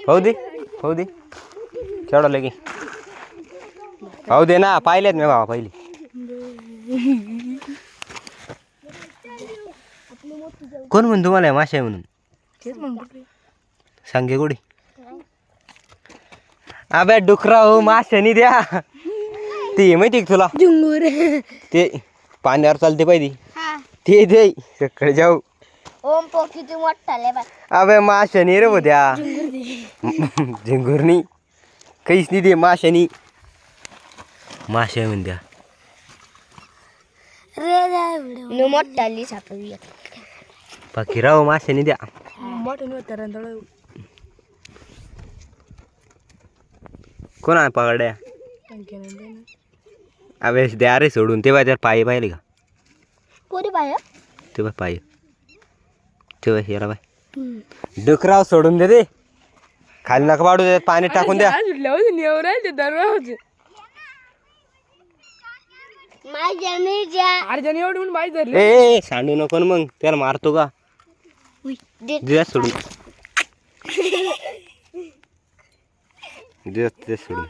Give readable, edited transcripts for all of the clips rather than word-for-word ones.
पाहू दे केवढा लगे पाहू दे ना पाहिलेत मी बाबा पहिले कोण म्हणून तुम्हाला माशा आहे म्हणून सांगे गोडी अबे डुकरा हो माशानी द्या ते माहिती का तुला ते पाण्यावर चालते पाहिजे ते दे सकाळी जाऊ अबे माशानी रे उद्या झिंगुरनी काहीच नाही दे माशानी माशा म्हणत्या मोठाली सापडली बाकी राव माशानी द्या कोण आहे पकडल्या अबे द्या रे सोडून ते बाय त्याला पायी पाहिले का कोणी पाय ते बाय पायी ते बाय याला बाय डुकराव सोडून दे खाली नका पाडू दे पाणी टाकून द्या ए सांडू नको मग त्याला मारतो का दे सोडून दे सोडून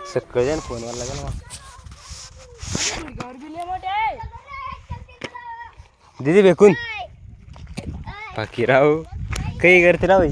सकाळी फोनवर लागेल दीदी भेकून बाकी राहू काही करते राहू